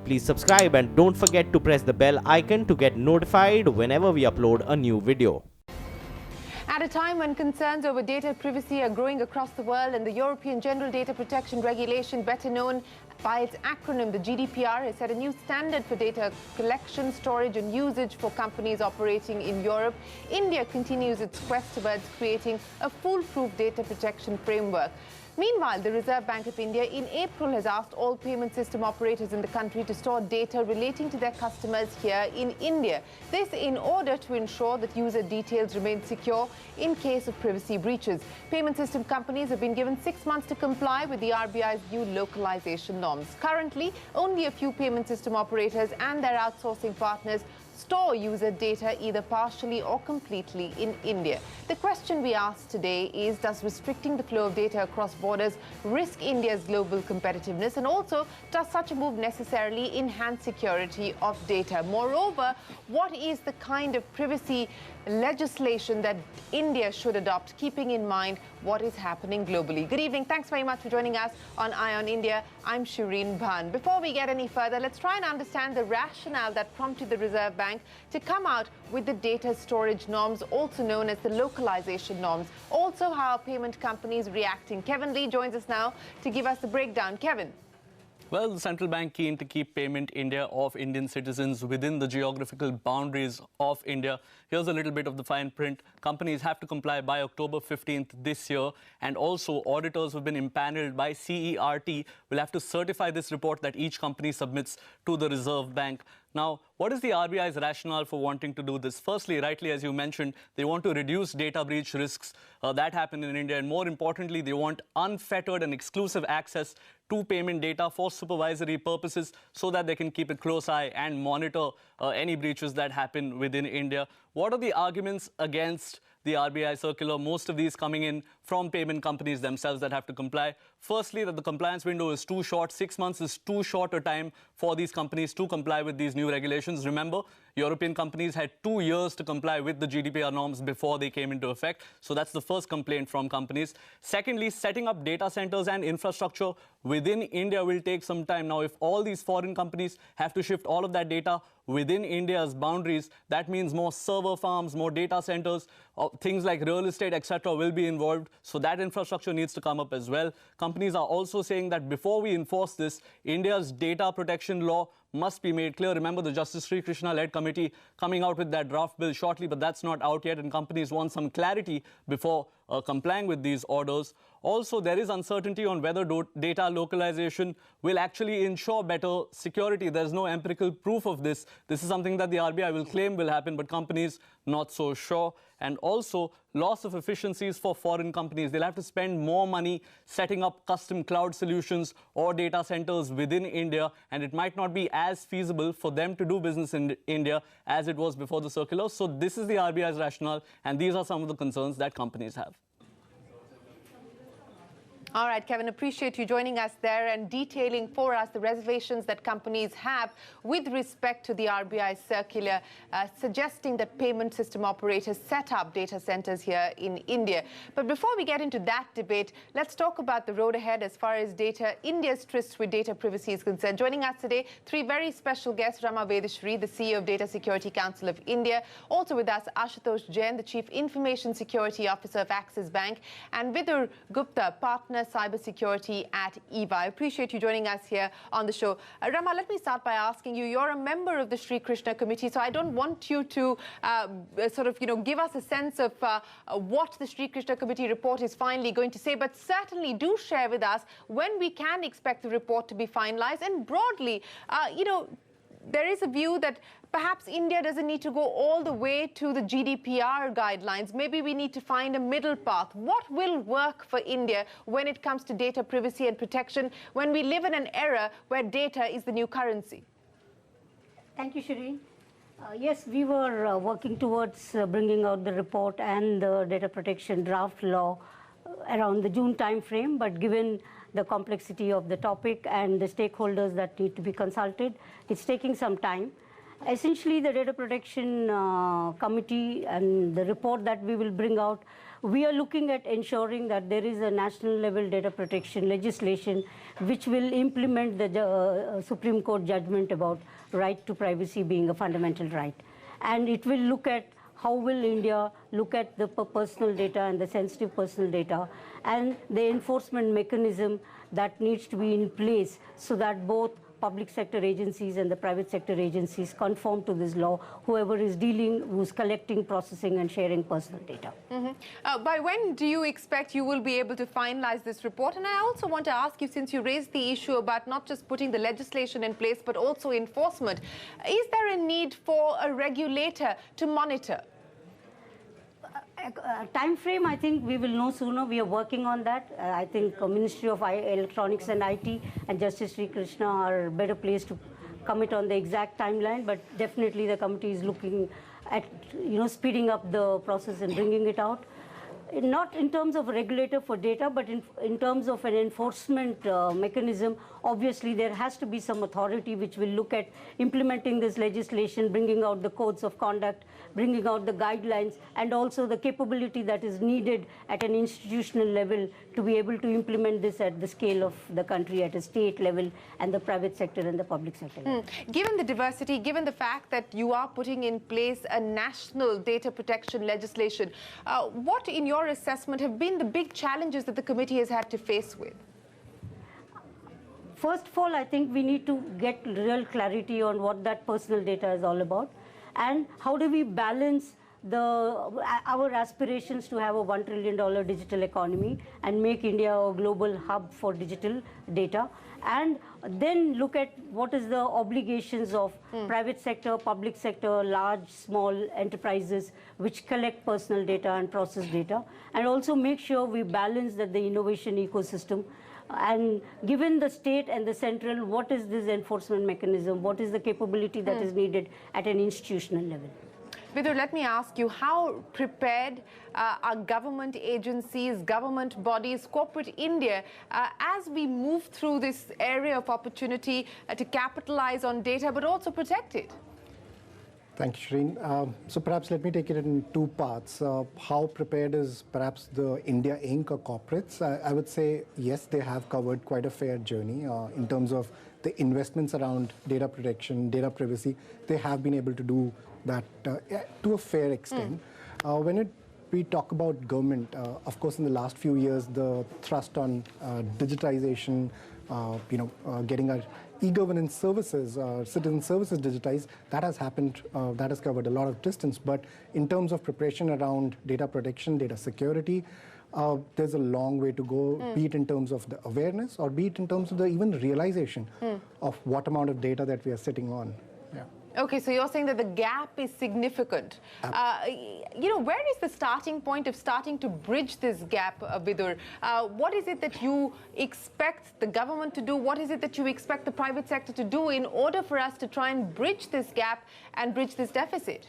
Please subscribe and don't forget to press the bell icon to get notified whenever we upload a new video. At a time when concerns over data privacy are growing across the world and the European General Data Protection Regulation, better known by its acronym, the GDPR, has set a new standard for data collection, storage and usage for companies operating in Europe, India continues its quest towards creating a foolproof data protection framework. Meanwhile, the Reserve Bank of India in April has asked all payment system operators in the country to store data relating to their customers here in India. This in order to ensure that user details remain secure in case of privacy breaches. Payment system companies have been given 6 months to comply with the RBI's new localization norms. Currently, only a few payment system operators and their outsourcing partners store user data either partially or completely in India. The question we asked today is, does restricting the flow of data across borders risk India's global competitiveness, and also does such a move necessarily enhance security of data? Moreover, what is the kind of privacy legislation that India should adopt, keeping in mind what is happening globally? Good evening. Thanks very much for joining us on Eye on India. I'm Shireen Bhan. Before we get any further, let's try and understand the rationale that prompted the Reserve Bank to come out with the data storage norms, also known as the localization norms. Also, how are payment companies reacting? Kevin Lee joins us now to give us the breakdown. Kevin. Well, the central bank keen to keep Payment India of Indian citizens within the geographical boundaries of India. Here's a little bit of the fine print. Companies have to comply by October 15th this year. And also, auditors who have been empanelled by CERT will have to certify this report that each company submits to the Reserve Bank. Now, what is the RBI's rationale for wanting to do this? Firstly, rightly, as you mentioned, they want to reduce data breach risks that happen in India. And more importantly, they want unfettered and exclusive access to payment data for supervisory purposes so that they can keep a close eye and monitor any breaches that happen within India. What are the arguments against the RBI circular? Most of these coming in from payment companies themselves that have to comply. Firstly, that the compliance window is too short. 6 months is too short a time for these companies to comply with these new regulations. Remember, European companies had 2 years to comply with the GDPR norms before they came into effect. So that's the first complaint from companies. Secondly, setting up data centers and infrastructure within India will take some time. Now, if all these foreign companies have to shift all of that data within India's boundaries, that means more server farms, more data centers, things like real estate, etc. will be involved. So that infrastructure needs to come up as well. Companies are also saying that before we enforce this, India's data protection law must be made clear. Remember, the Justice Sri Krishna-led committee coming out with that draft bill shortly, but that's not out yet, and companies want some clarity before complying with these orders. Also, there is uncertainty on whether data localization will actually ensure better security. There's no empirical proof of this. This is something that the RBI will claim will happen, but companies not so sure. And also, loss of efficiencies for foreign companies. They'll have to spend more money setting up custom cloud solutions or data centers within India, and it might not be as feasible for them to do business in India as it was before the circular. So this is the RBI's rationale, and these are some of the concerns that companies have. All right, Kevin, appreciate you joining us there and detailing for us the reservations that companies have with respect to the RBI circular, suggesting that payment system operators set up data centers here in India. But before we get into that debate, let's talk about the road ahead as far as India's tryst with data privacy is concerned. Joining us today, 3 very special guests: Rama Vedishri, the CEO of Data Security Council of India. Also with us, Ashutosh Jain, the Chief Information Security Officer of Axis Bank, and Vidur Gupta, Partner Cybersecurity at EVA. I appreciate you joining us here on the show. Rama, let me start by asking you, you're a member of the Sri Krishna Committee, so I don't want you to give us a sense of what the Sri Krishna Committee report is finally going to say, but certainly do share with us when we can expect the report to be finalized. And broadly, there is a view that perhaps India doesn't need to go all the way to the GDPR guidelines. Maybe we need to find a middle path. What will work for India when it comes to data privacy and protection when we live in an era where data is the new currency? Thank you, Shireen. Yes, we were working towards bringing out the report and the data protection draft law around the June time frame, but given the complexity of the topic and the stakeholders that need to be consulted, it's taking some time. Essentially, the Data Protection Committee and the report that we will bring out we are looking at ensuring that there is a national level data protection legislation which will implement the Supreme Court judgment about right to privacy being a fundamental right. And it will look at how will India look at the personal data and the sensitive personal data and the enforcement mechanism that needs to be in place so that both public sector agencies and the private sector agencies conform to this law, whoever is who's collecting, processing and sharing personal data. By when do you expect you will be able to finalize this report? And I also want to ask you, since you raised the issue about not just putting the legislation in place, but also enforcement, is there a need for a regulator to monitor? Time frame, I think we will know sooner. We are working on that. I think Ministry of Electronics and IT and Justice Sri Krishna are better placed to commit on the exact timeline, but definitely the committee is looking at speeding up the process and bringing it out. Not in terms of a regulator for data, but in terms of an enforcement mechanism. Obviously, there has to be some authority which will look at implementing this legislation, bringing out the codes of conduct, bringing out the guidelines, and also the capability that is needed at an institutional level to be able to implement this at the scale of the country, at a state level, and the private sector and the public sector level. Given the diversity, given the fact that you are putting in place a national data protection legislation, what in your assessment have been the big challenges that the committee has had to face with? First of all, I think we need to get real clarity on what that personal data is all about, and how do we balance our aspirations to have a $1 trillion digital economy and make India a global hub for digital data, and then look at what is the obligations of private sector, public sector, large, small enterprises which collect personal data and process data, and also make sure we balance that the innovation ecosystem. And given the state and the central, what is this enforcement mechanism? What is the capability that is needed at an institutional level? Vidur, let me ask you, how prepared are government agencies, government bodies, corporate India, as we move through this area of opportunity to capitalize on data, but also protect it? Thank you, Shireen. So perhaps let me take it in two parts. How prepared is perhaps the India Inc. or corporates? I would say, yes, they have covered quite a fair journey in terms of the investments around data protection, data privacy. They have been able to do that to a fair extent. When we talk about government, of course, in the last few years, the thrust on digitization, getting our e-governance services, citizen services digitized, that has happened, that has covered a lot of distance. But in terms of preparation around data protection, data security, there's a long way to go, be it in terms of the awareness or be it in terms of the even realization of what amount of data that we are sitting on. Yeah. Okay, so you're saying that the gap is significant. Where is the starting point of starting to bridge this gap, Vidur? What is it that you expect the government to do? What is it that you expect the private sector to do in order for us to try and bridge this gap and bridge this deficit?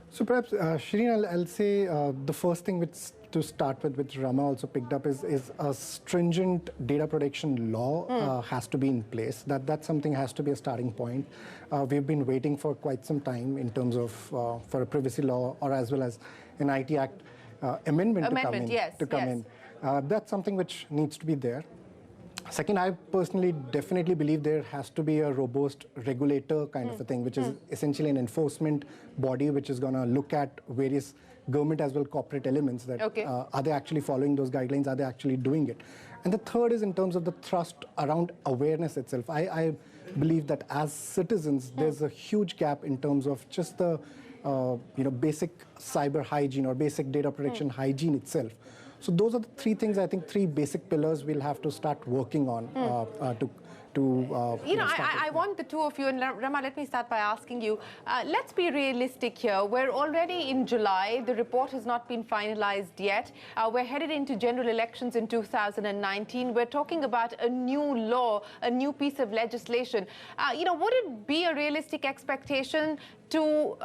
So perhaps, Shireen, I'll say the first thing to start with, which Rama also picked up, is a stringent data protection law has to be in place. That's something has to be a starting point. We've been waiting for quite some time in terms of for a privacy law or as well as an IT Act amendment to come in. That's something which needs to be there. Second, I personally definitely believe there has to be a robust regulator kind of a thing, which is essentially an enforcement body which is going to look at various government as well corporate elements that are they actually following those guidelines, are they actually doing it. And the third is in terms of the thrust around awareness itself. I believe that as citizens, there's a huge gap in terms of just the basic cyber hygiene or basic data protection hygiene itself. So those are the three things, I think, three basic pillars we'll have to start working on I want the two of you, and Rama, let me start by asking you, let's be realistic here. We're already in July. The report has not been finalized yet. We're headed into general elections in 2019. We're talking about a new law, a new piece of legislation. Would it be a realistic expectation to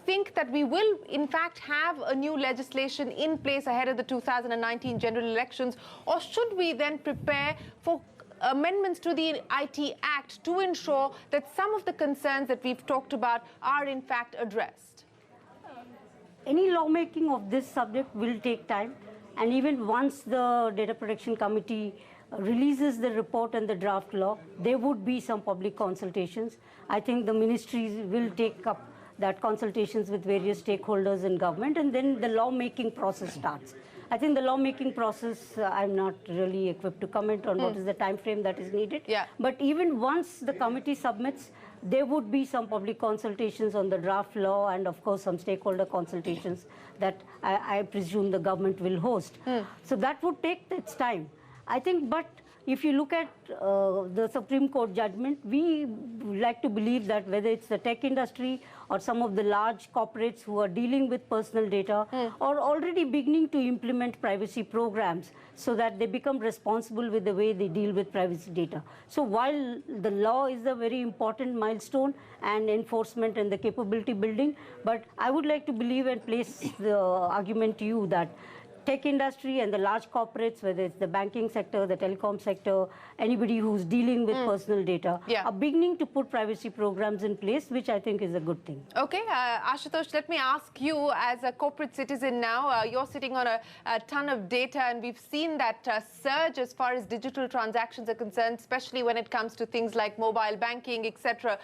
think that we will, in fact, have a new legislation in place ahead of the 2019 general elections? Or should we then prepare for amendments to the IT Act to ensure that some of the concerns that we've talked about are, in fact, addressed? Any lawmaking of this subject will take time. And even once the Data Protection Committee releases the report and the draft law, there would be some public consultations. I think the ministries will take up that consultations with various stakeholders in government, and then the lawmaking process starts. I think the lawmaking process, I'm not really equipped to comment on what is the time frame that is needed. Yeah. But even once the committee submits, there would be some public consultations on the draft law and, of course, some stakeholder consultations that I presume the government will host. So that would take its time. I think, but if you look at the Supreme Court judgment, we like to believe that whether it's the tech industry or some of the large corporates who are dealing with personal data or already beginning to implement privacy programs so that they become responsible with the way they deal with privacy data. So while the law is a very important milestone and enforcement and the capability building, but I would like to believe and place the argument to you that tech industry and the large corporates, whether it's the banking sector, the telecom sector, anybody who's dealing with personal data, are beginning to put privacy programs in place, which I think is a good thing. Okay, Ashutosh, let me ask you, as a corporate citizen now, you're sitting on a ton of data, and we've seen that surge as far as digital transactions are concerned, especially when it comes to things like mobile banking, etc.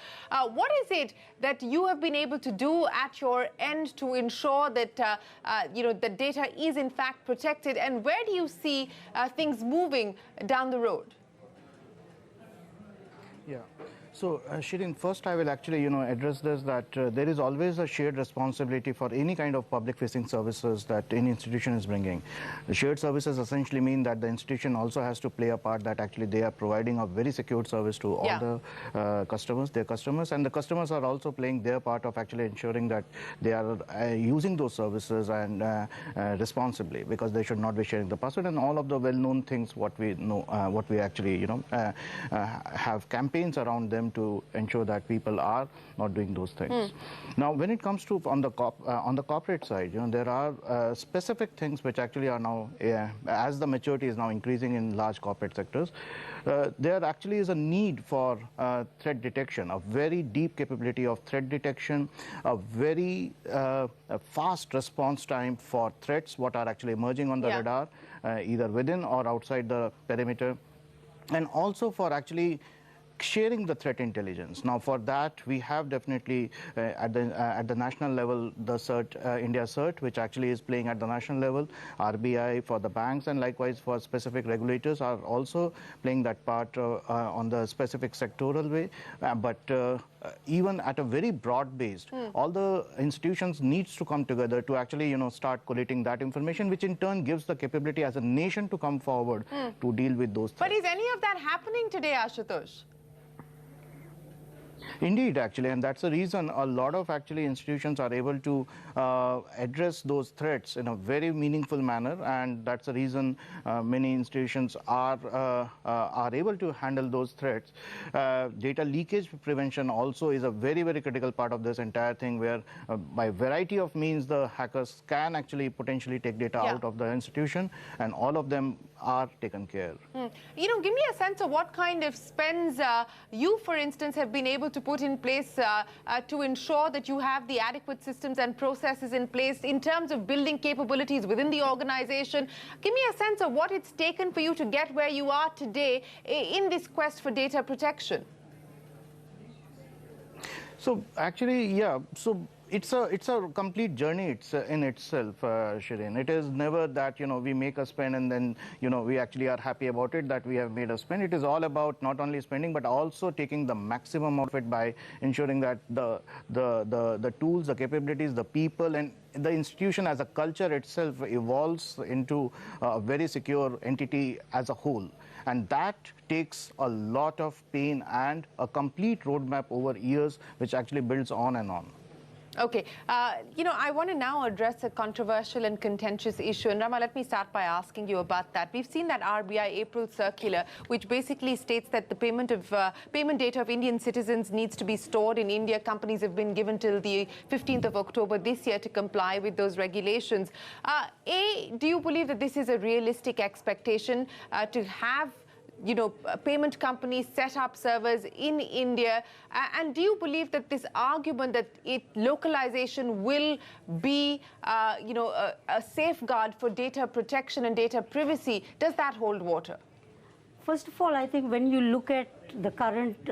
What is it that you have been able to do at your end to ensure that the data is in fact protected, and where do you see things moving down the road? Yeah. So, Shireen, first I will actually, address this, that there is always a shared responsibility for any kind of public-facing services that any institution is bringing. The shared services essentially mean that the institution also has to play a part, that actually they are providing a very secure service to all the customers, their customers, and the customers are also playing their part of actually ensuring that they are using those services and responsibly, because they should not be sharing the password and all of the well-known things what we know, what we actually, have campaigns around them to ensure that people are not doing those things. Now, when it comes to on the corporate side, there are specific things which actually are now, as the maturity is now increasing in large corporate sectors, there actually is a need for threat detection, a very deep capability of threat detection, a very fast response time for threats what are actually emerging on the radar, either within or outside the perimeter, and also for actually sharing the threat intelligence. Now, for that, we have definitely at the national level the CERT, India CERT, which actually is playing at the national level. RBI for the banks, and likewise for specific regulators are also playing that part on the specific sectoral way. But even at a very broad-based, all the institutions needs to come together to actually, start collating that information, which in turn gives the capability as a nation to come forward to deal with those threats. But is any of that happening today, Ashutosh? Indeed, actually, and that's the reason a lot of actually institutions are able to address those threats in a very meaningful manner, and that's the reason many institutions are able to handle those threats. Data leakage prevention also is a very, very critical part of this entire thing, where by variety of means the hackers can actually potentially take data out of the institution, and all of them are taken care. Give me a sense of what kind of spends you, for instance, have been able to put in place to ensure that you have the adequate systems and processes in place in terms of building capabilities within the organization. Give me a sense of what it's taken for you to get where you are today in this quest for data protection. So actually, so it's a complete journey in itself, Shireen. It is never that, we make a spend and then, we actually are happy about it, that we have made a spend. It is all about not only spending, but also taking the maximum of it by ensuring that the tools, the capabilities, the people, and the institution as a culture itself evolves into a very secure entity as a whole. And that takes a lot of pain and a complete roadmap over years, which actually builds on and on. Okay, I want to now address a controversial and contentious issue. And Rama, let me start by asking you about that. We've seen that RBI April circular, which basically states that the payment data of Indian citizens needs to be stored in India. Companies have been given till the 15th of October this year to comply with those regulations. Do you believe that this is a realistic expectation to have payment companies set up servers in India. And do you believe that this argument that localization will be, a safeguard for data protection and data privacy, does that hold water? First of all, I think when you look at the current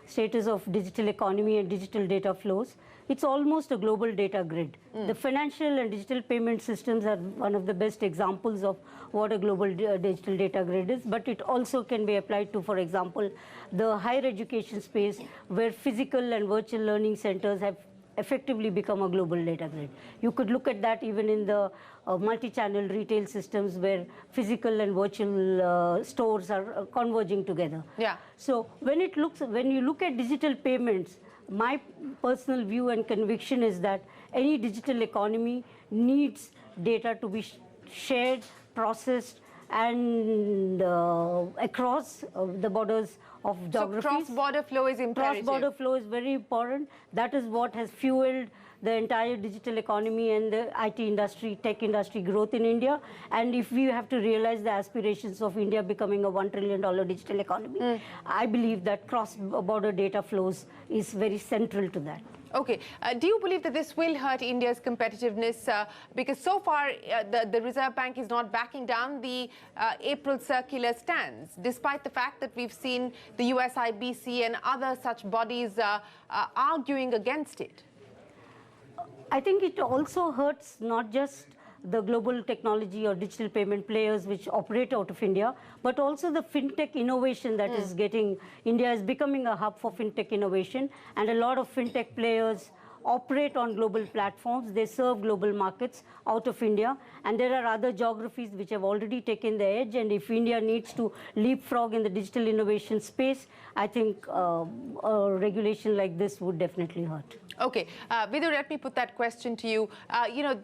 status of digital economy and digital data flows, it's almost a global data grid. The financial and digital payment systems are one of the best examples of what a global digital data grid is, but it also can be applied to, for example, the higher education space, where physical and virtual learning centers have effectively become a global data grid. You could look at that even in the multi-channel retail systems, where physical and virtual stores are converging together. Yeah. So when you look at digital payments, my personal view and conviction is that any digital economy needs data to be shared, processed, and across the borders of geographies. So cross-border flow is imperative. Cross-border flow is very important. That is what has fueled the entire digital economy and the IT industry, tech industry growth in India. And if we have to realize the aspirations of India becoming a $1 trillion digital economy, I believe that cross-border data flows is very central to that. Okay. Do you believe that this will hurt India's competitiveness? Because so far, the Reserve Bank is not backing down the April circular stance, despite the fact that we've seen the USIBC and other such bodies arguing against it. I think it also hurts not just the global technology or digital payment players which operate out of India, but also the fintech innovation that is getting. India is becoming a hub for fintech innovation, and a lot of fintech players operate on global platforms. They serve global markets out of India, and there are other geographies which have already taken the edge. And if India needs to leapfrog in the digital innovation space, I think a regulation like this would definitely hurt. Okay, Vidur, let me put that question to you.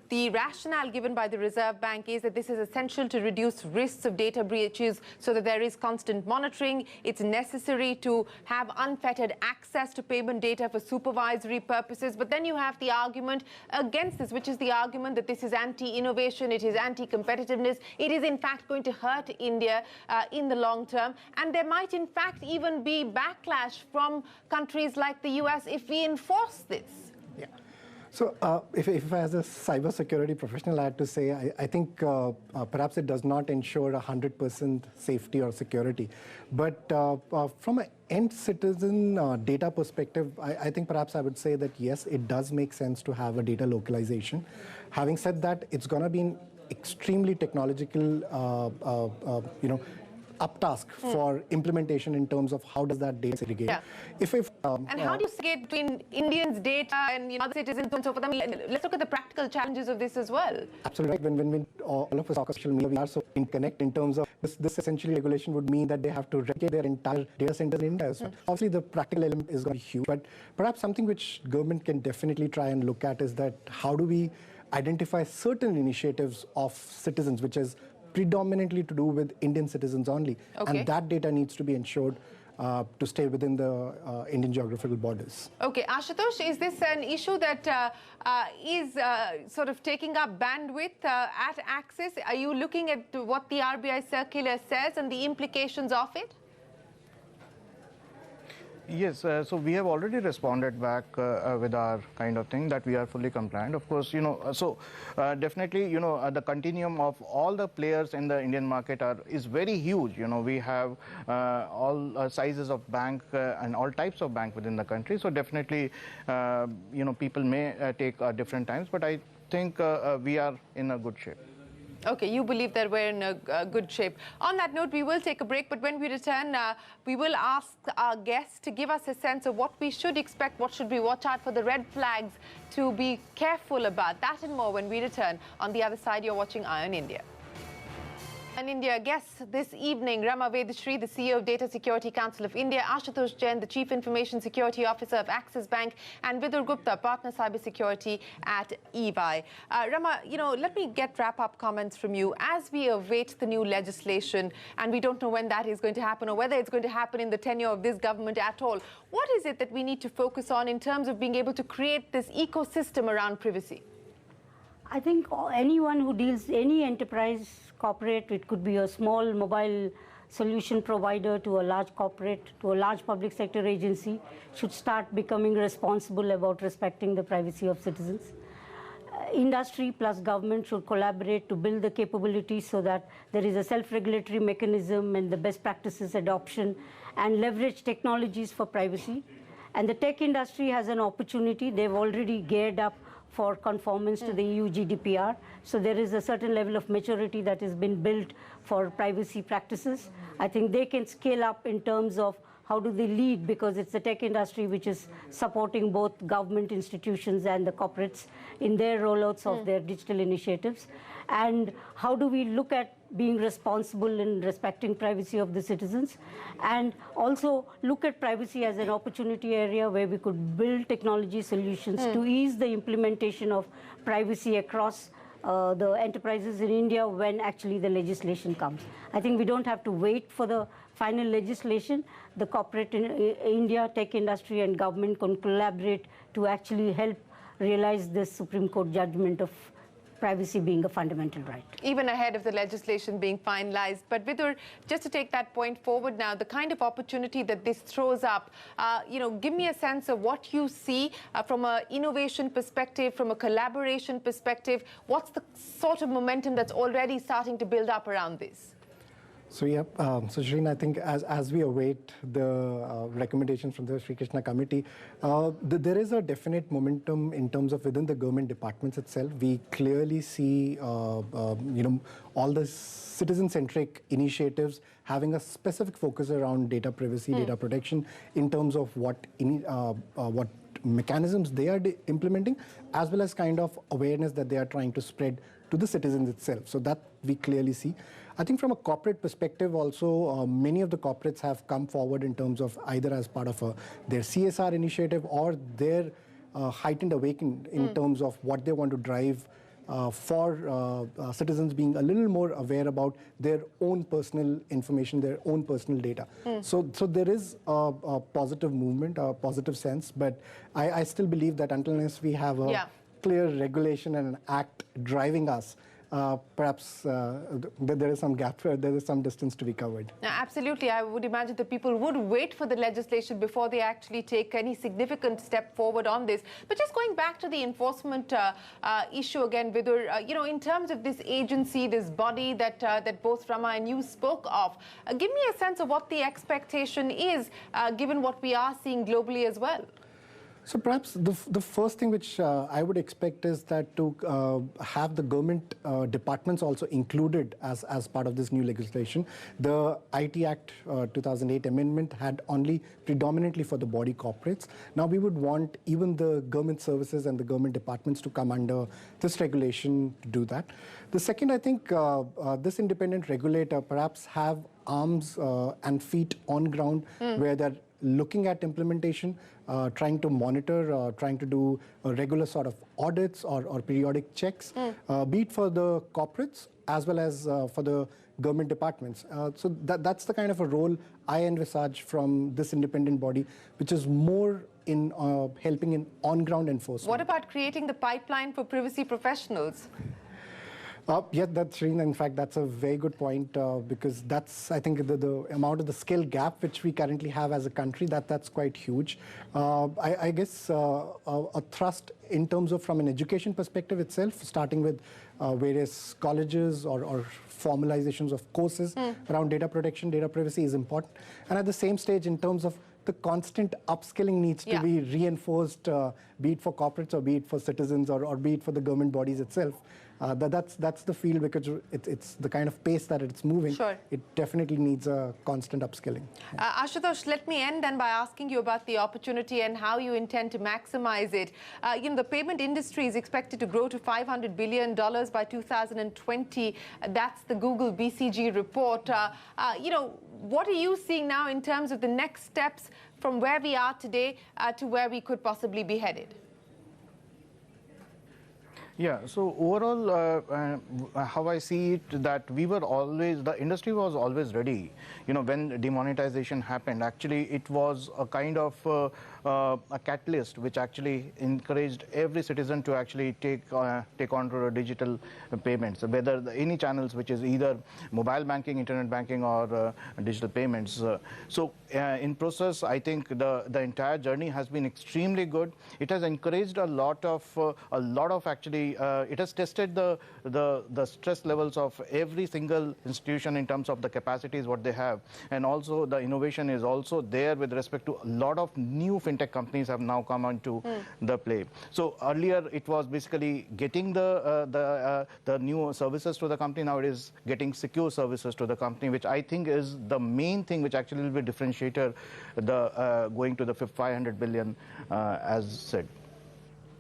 The rationale given by the Reserve Bank is that this is essential to reduce risks of data breaches so that there is constant monitoring. It's necessary to have unfettered access to payment data for supervisory purposes. But then you have the argument against this, which is the argument that this is anti-innovation, it is anti-competitiveness. It is, in fact, going to hurt India in the long term. And there might, in fact, even be backlash from countries like the US if we enforce this. Yeah. So if as a cybersecurity professional I had to say, I think perhaps it does not ensure 100% safety or security. But from an end citizen data perspective, I think perhaps I would say that yes, it does make sense to have a data localization. Having said that, it's going to be an extremely technological uptask for implementation in terms of how does that data segregate. Yeah. And how do you segregate between Indians' data and other citizens and so forth? I mean, let's look at the practical challenges of this as well. Absolutely right. When all of us talk about social media, we are so interconnected in terms of this essentially regulation would mean that they have to replicate their entire data centers in India. So obviously the practical element is going to be huge, but perhaps something which government can definitely try and look at is that how do we identify certain initiatives of citizens, which is predominantly to do with Indian citizens only. Okay. And that data needs to be ensured to stay within the Indian geographical borders. Okay, Ashutosh, is this an issue that is sort of taking up bandwidth at Axis? Are you looking at what the RBI circular says and the implications of it? Yes, so we have already responded back with our kind of thing that we are fully compliant. Of course, definitely, the continuum of all the players in the Indian market is very huge. We have all sizes of bank and all types of bank within the country. So definitely, people may take different times, but I think we are in a good shape. Okay, you believe that we're in a good shape. On that note, we will take a break, but when we return, we will ask our guests to give us a sense of what we should expect, what should we watch out for, the red flags to be careful about. That and more when we return. On the other side, you're watching Eye on India. And India guests this evening, Rama Vedashree, the CEO of Data Security Council of India, Ashutosh Jain, the Chief Information Security Officer of Axis Bank, and Vidur Gupta, Partner Cybersecurity at EY. Rama, let me get wrap-up comments from you. As we await the new legislation, and we don't know when that is going to happen or whether it's going to happen in the tenure of this government at all, what is it that we need to focus on in terms of being able to create this ecosystem around privacy? I think anyone who deals, any enterprise, corporate, it could be a small mobile solution provider to a large corporate, to a large public sector agency, should start becoming responsible about respecting the privacy of citizens. Industry plus government should collaborate to build the capabilities so that there is a self-regulatory mechanism and the best practices adoption and leverage technologies for privacy. And the tech industry has an opportunity. They've already geared up for conformance to the EU GDPR. So there is a certain level of maturity that has been built for privacy practices. I think they can scale up in terms of how do they lead, because it's the tech industry which is supporting both government institutions and the corporates in their rollouts of their digital initiatives. And how do we look at being responsible in respecting privacy of the citizens, and also look at privacy as an opportunity area where we could build technology solutions to ease the implementation of privacy across the enterprises in India when actually the legislation comes. I think we don't have to wait for the final legislation. The corporate in India, tech industry and government can collaborate to actually help realize this Supreme Court judgment of privacy being a fundamental right. Even ahead of the legislation being finalized. But Vidur, just to take that point forward now, the kind of opportunity that this throws up, give me a sense of what you see from an innovation perspective, from a collaboration perspective. What's the sort of momentum that's already starting to build up around this? So so Shireen, I think as we await the recommendations from the Sri Krishna committee, there is a definite momentum in terms of within the government departments itself. We clearly see, all the citizen-centric initiatives having a specific focus around data privacy, data protection, in terms of what mechanisms they are implementing, as well as kind of awareness that they are trying to spread to the citizens itself. So that we clearly see. I think from a corporate perspective also, many of the corporates have come forward in terms of either as part of their CSR initiative or their heightened awakening in terms of what they want to drive for citizens being a little more aware about their own personal information, their own personal data. So there is a positive movement, a positive sense, but I still believe that unless we have a clear regulation and an act driving us, perhaps there is some gap, there is some distance to be covered. Absolutely. I would imagine that people would wait for the legislation before they actually take any significant step forward on this. But just going back to the enforcement issue again, Vidur, in terms of this agency, this body that both Rama and you spoke of, give me a sense of what the expectation is, given what we are seeing globally as well. So perhaps the first thing which I would expect is that to have the government departments also included as part of this new legislation. The IT Act 2008 amendment had only predominantly for the body corporates. Now we would want even the government services and the government departments to come under this regulation to do that. The second, I think this independent regulator perhaps have arms and feet on ground where they're looking at implementation, trying to monitor, trying to do a regular sort of audits or periodic checks, be it for the corporates as well as for the government departments. So that's the kind of a role I envisage from this independent body, which is more in helping in on-ground enforcement. What about creating the pipeline for privacy professionals? Yeah, that's really, in fact, that's a very good point because that's, I think, the amount of the skill gap which we currently have as a country, that's quite huge. I guess a thrust in terms of from an education perspective itself, starting with various colleges or formalizations of courses around data protection, data privacy is important. And at the same stage, in terms of the constant upskilling needs to be reinforced, be it for corporates or be it for citizens or be it for the government bodies itself. That's the field because it's the kind of pace that it's moving. Sure. It definitely needs a constant upskilling. Ashutosh, let me end then by asking you about the opportunity and how you intend to maximize it. The payment industry is expected to grow to $500 billion by 2020. That's the Google BCG report. What are you seeing now in terms of the next steps from where we are today to where we could possibly be headed? Yeah, so overall, how I see it, that the industry was always ready. When demonetization happened, actually it was a kind of a catalyst which actually encouraged every citizen to actually take on to digital payments, whether any channels, which is either mobile banking, internet banking, or digital payments. In process, I think the entire journey has been extremely good. It has encouraged a lot of actually. It has tested the stress levels of every single institution in terms of the capacities what they have, and also the innovation is also there with respect to a lot of new fintech companies have now come onto the play. So earlier it was basically getting the new services to the company. Now it is getting secure services to the company, which I think is the main thing which actually will be differentiator going to the 500 billion as said.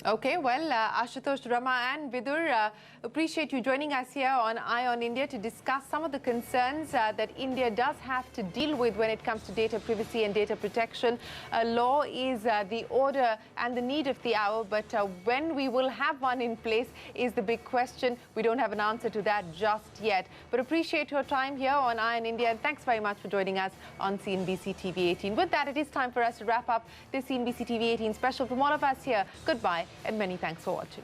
Okay, well, Ashutosh, Rama and Vidur, appreciate you joining us here on Eye on India to discuss some of the concerns that India does have to deal with when it comes to data privacy and data protection. Law is the order and the need of the hour, but when we will have one in place is the big question. We don't have an answer to that just yet. But appreciate your time here on Eye on India, and thanks very much for joining us on CNBC TV 18. With that, it is time for us to wrap up this CNBC TV 18 special. From all of us here, goodbye and many thanks for watching.